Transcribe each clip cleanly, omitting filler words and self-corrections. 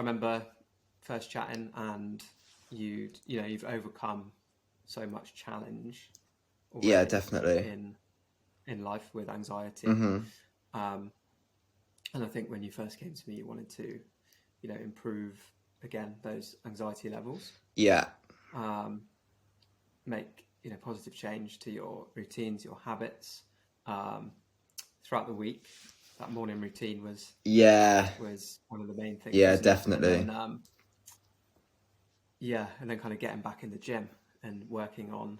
remember first chatting, and you've overcome so much challenge Yeah, already definitely. in life with anxiety. Hmm. Um, and I think when you first came to me, you wanted to, improve again those anxiety levels, Yeah. um, make positive change to your routines, your habits, um, throughout the week. That morning routine Yeah. was one of the main things, Yeah, wasn't it? And definitely. then yeah, and then kind of getting back in the gym and working on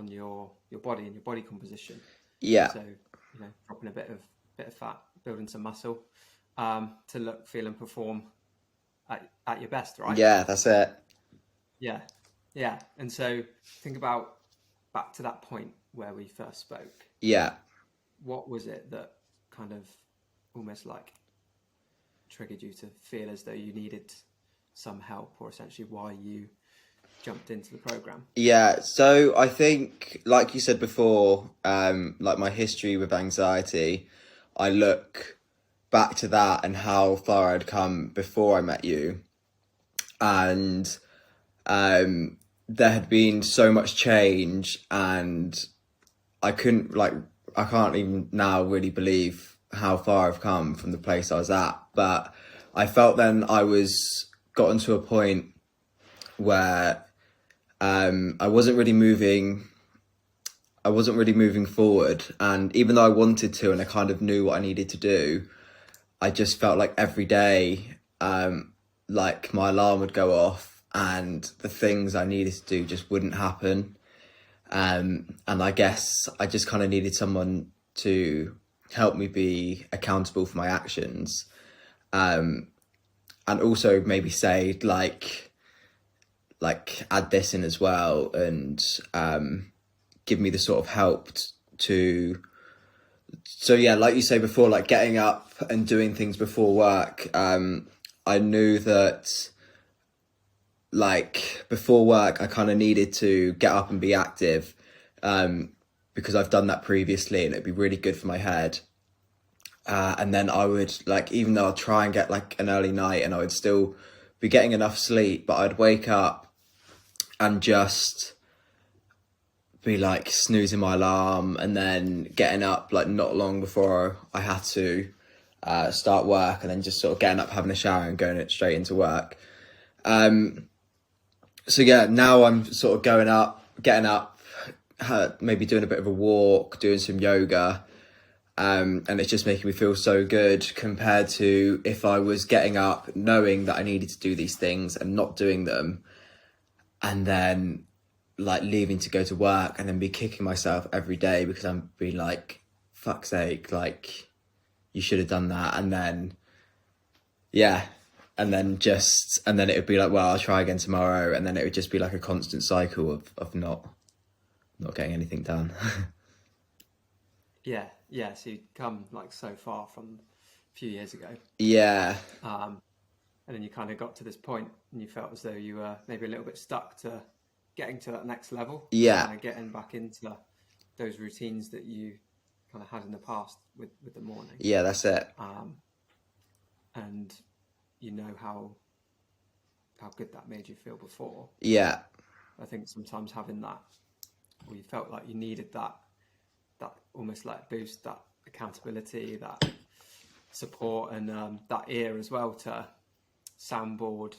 your body and your body composition. Yeah. So dropping a bit of fat, building some muscle, to look, feel, and perform at your best, right? Yeah, that's it. Yeah, yeah. And so think about back to that point where we first spoke. Yeah. What was it that kind of almost like triggered you to feel as though you needed some help, or essentially why you jumped into the program? Yeah, so I think, like you said before, like my history with anxiety, I look back to that and how far I'd come before I met you, and there had been so much change, and I couldn't like I can't even now really believe how far I've come from the place I was at. But I felt then I was gotten to a point where I wasn't really moving. I wasn't really moving forward, and even though I wanted to, and I kind of knew what I needed to do, I just felt like every day, like my alarm would go off, and the things I needed to do just wouldn't happen. And I guess I just kind of needed someone to help me be accountable for my actions, and also maybe say like add this in as well, and give me the sort of help to. So yeah, like you say before, like getting up and doing things before work. I knew that like before work, I kind of needed to get up and be active, because I've done that previously, and it'd be really good for my head. And then I would like, even though I'd try and get like an early night, and I would still be getting enough sleep, but I'd wake up and just be like snoozing my alarm, and then getting up like not long before I had to start work, and then just sort of getting up, having a shower, and going straight into work. So yeah, now I'm sort of getting up, maybe doing a bit of a walk, doing some yoga, and it's just making me feel so good compared to if I was getting up knowing that I needed to do these things and not doing them, and then like leaving to go to work, and then be kicking myself every day because I'm being like, fuck's sake, like you should have done that. And then yeah, and then it would be like, well, I'll try again tomorrow, and then it would just be like a constant cycle of not getting anything done. Yeah, yeah. So you'd come like so far from a few years ago, Yeah. and then you kind of got to this point, and you felt as though you were maybe a little bit stuck to getting to that next level, and Yeah. kind of getting back into those routines that you kind of had in the past with the morning, Yeah, that's it. um, and you know how good that made you feel before. Yeah. I think sometimes having that, or you felt like you needed that almost like boost, that accountability, that support, and that ear as well to soundboard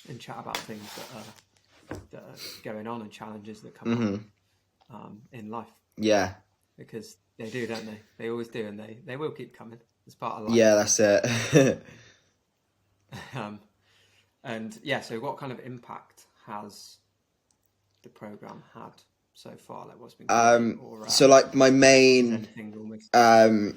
and chat about things that are going on and challenges that come up in life, Yeah. because they do, don't they? They always do, and they will keep coming. It's part of life. Yeah, that's it. And yeah, so what kind of impact has the program had so far? Like, what's been great, or So like my is main, anything almost? I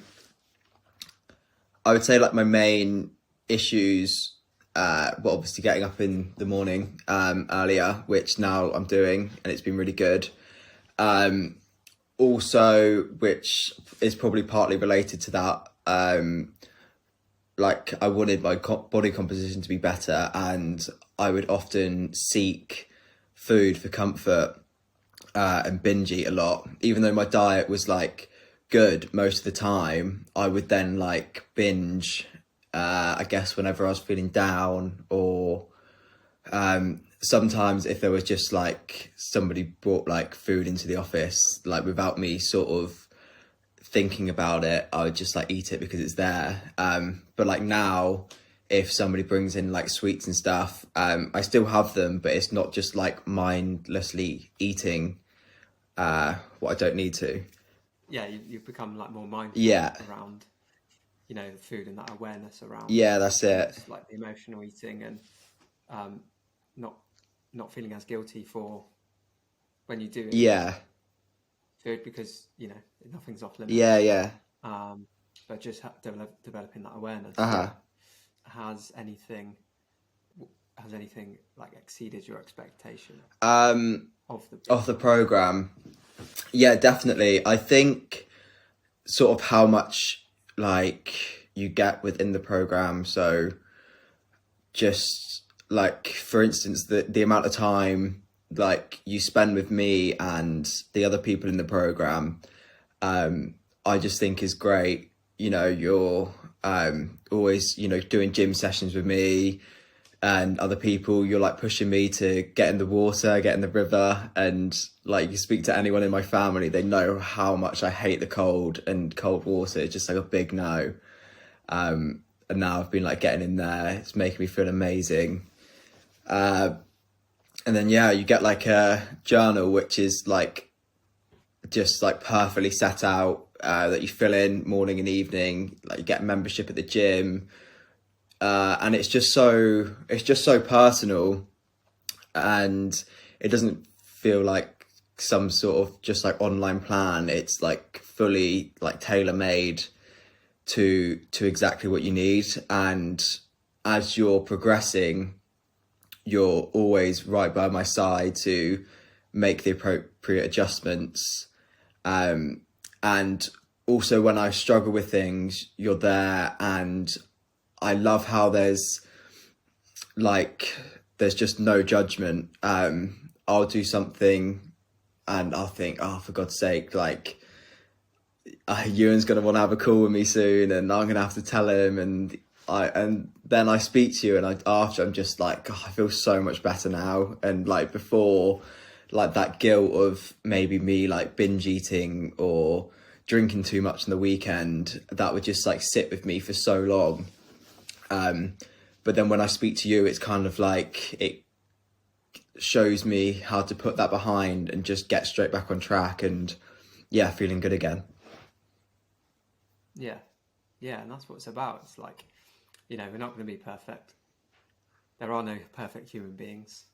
would say like my main issues, well, obviously getting up in the morning, earlier, which now I'm doing, and it's been really good. Also, which is probably partly related to that, like I wanted my body composition to be better, and I would often seek food for comfort, and binge eat a lot. Even though my diet was like good most of the time, I would then like binge, I guess whenever I was feeling down, or sometimes if there was just like somebody brought like food into the office, like without me sort of thinking about it, I would just like eat it because it's there. But like now, if somebody brings in like sweets and stuff, I still have them, but it's not just like mindlessly eating what I don't need to. Yeah, you've become like more mindful Yeah, around, the food, and that awareness around yeah, that's it. almost like the emotional eating, and um, not not feeling as guilty for when you do enjoy Yeah, food, because nothing's off yeah, limits. yeah. But just developing that awareness. Uh-huh. Has anything like exceeded your expectation Um, of the of the program? program, yeah, definitely. I think sort of how much like you get within the program. So just like for instance, the amount of time like you spend with me and the other people in the program, I just think is great. You're always doing gym sessions with me and other people. You're like pushing me to get in the water, get in the river, and like you speak to anyone in my family, they know how much I hate the cold, and cold water is just like a big no. And now I've been like getting in there, it's making me feel amazing. And then yeah, you get like a journal which is like just like perfectly set out, that you fill in morning and evening. Like you get membership at the gym, and it's just so personal, and it doesn't feel like some sort of just like online plan. It's like fully like tailor made to exactly what you need, and as you're progressing, you're always right by my side to make the appropriate adjustments. And also when I struggle with things, you're there, and I love how there's just no judgment. I'll do something and I'll think, oh, for God's sake, like Ewan's gonna want to have a call with me soon, and I'm gonna have to tell him. And then I speak to you, and after I'm just like, God, I feel so much better now. And like before, like that guilt of maybe me like binge eating or drinking too much on the weekend, that would just like sit with me for so long. But then when I speak to you, it's kind of like it shows me how to put that behind and just get straight back on track, and yeah, feeling good again. Yeah, yeah, and that's what it's about. It's like, we're not going to be perfect. There are no perfect human beings.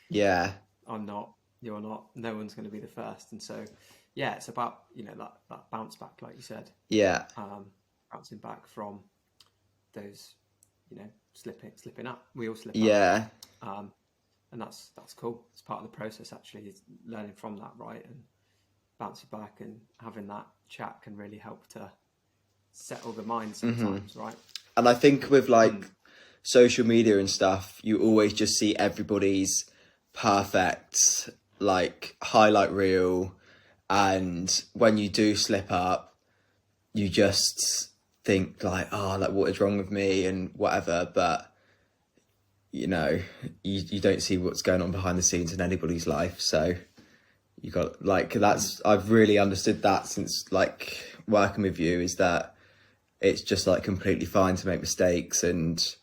Yeah, I'm not. You're not. No one's going to be the first. And so, yeah, it's about that bounce back, like you said, yeah, bouncing back from those, slipping up. We all slip yeah, up, and that's cool. It's part of the process. Actually, is learning from that, right, and bouncing back and having that chat can really help to settle the mind sometimes, right? and I think with like social media and stuff, you always just see everybody's perfect like highlight reel, and when you do slip up, you just think like, oh, like what is wrong with me and whatever. But you don't see what's going on behind the scenes in anybody's life. So you got like, that's, I've really understood that since like working with you, is that it's just like completely fine to make mistakes, and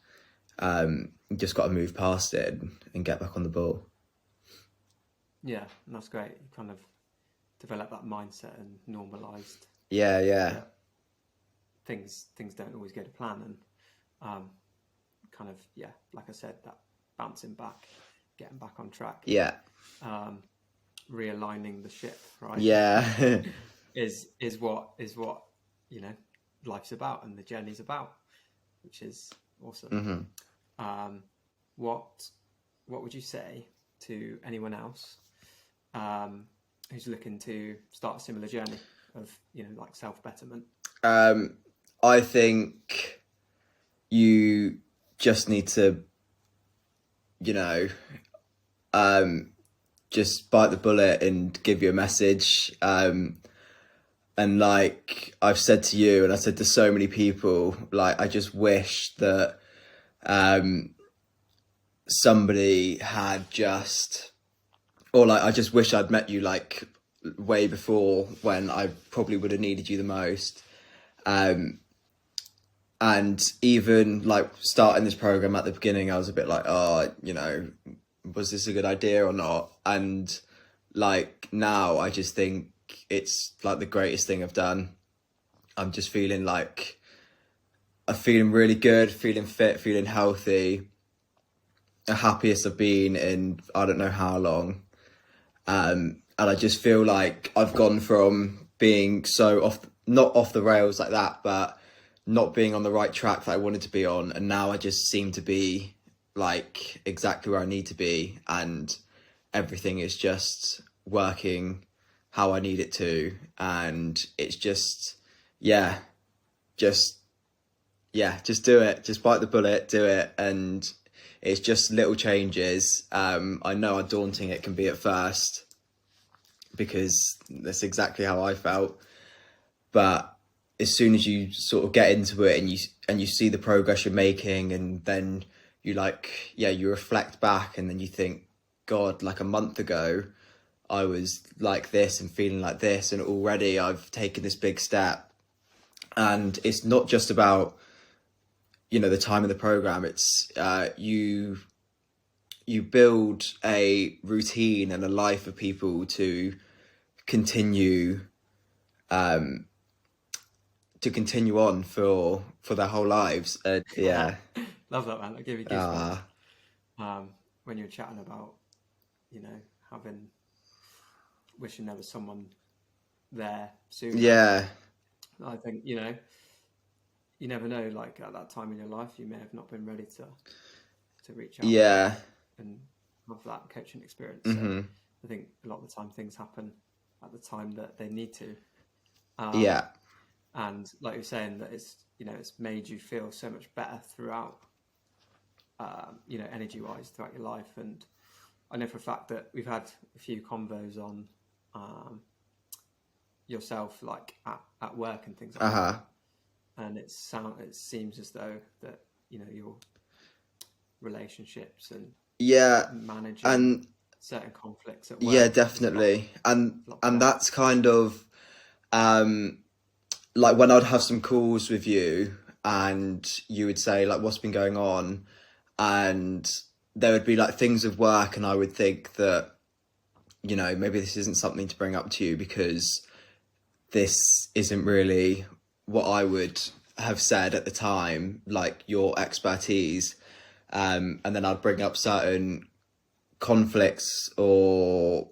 you just got to move past it and get back on the ball. Yeah, and that's great. You kind of develop that mindset and normalized Yeah, yeah, that things don't always go to plan, and kind of, yeah, like I said, that bouncing back, getting back on track, yeah, realigning the ship, right? yeah. is what life's about and the journey's about, which is awesome. What would you say to anyone else who's looking to start a similar journey of like self-betterment? I think you just need to, just bite the bullet and give you a message. And like I've said to you, and I said to so many people, like I just wish that somebody had just, or like I just wish I'd met you like way before when I probably would have needed you the most. And even like starting this program at the beginning, I was a bit like, oh, you know, was this a good idea or not? And like now I just think it's like the greatest thing I've done. I'm just feeling like I'm feeling really good, feeling fit, feeling healthy, the happiest I've been in I don't know how long. And I just feel like I've gone from being so off, not off the rails like that, but not being on the right track that I wanted to be on, and now I just seem to be like exactly where I need to be, and everything is just working how I need it to, and it's just yeah, just just do it, just bite the bullet, do it. And it's just little changes. I know how daunting it can be at first, because that's exactly how I felt, but as soon as you sort of get into it and you see the progress you're making, and then you like, you reflect back, and then you think, God, like a month ago, I was like this and feeling like this, and already I've taken this big step. And it's not just about, you know, the time of the program. It's you build a routine and a life for people to continue on for their whole lives. Love that, man. That gave me goosebumps. When you were chatting about, you know, wishing there was someone there sooner. Yeah. I think, you know, you never know, like at that time in your life, you may have not been ready to reach out and have that coaching experience. So I think a lot of the time things happen at the time that they need to. And like you're saying, that it's, you know, it's made you feel so much better throughout, you know, energy-wise throughout your life. And I know for a fact that we've had a few convos on yourself, like at work and things like that. And it seems as though that, you know, your relationships and managing and certain conflicts at work. Definitely. And that's kind of like when I'd have some calls with you and you would say like, what's been going on? And there would be like things of work, and I would think that, you know, maybe this isn't something to bring up to you because this isn't really what I would have said at the time, like your expertise. And then I'd bring up certain conflicts or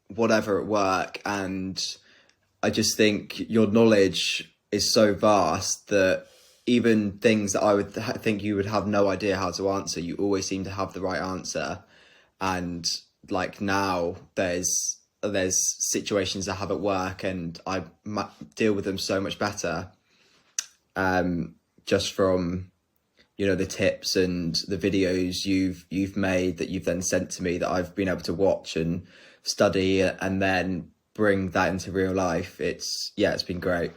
whatever at work, and I just think your knowledge is so vast that even things that I would think you would have no idea how to answer, you always seem to have the right answer. And like now there's situations I have at work and I deal with them so much better, just from, you know, the tips and the videos you've made that you've then sent to me that I've been able to watch and study and then bring that into real life. It's been great.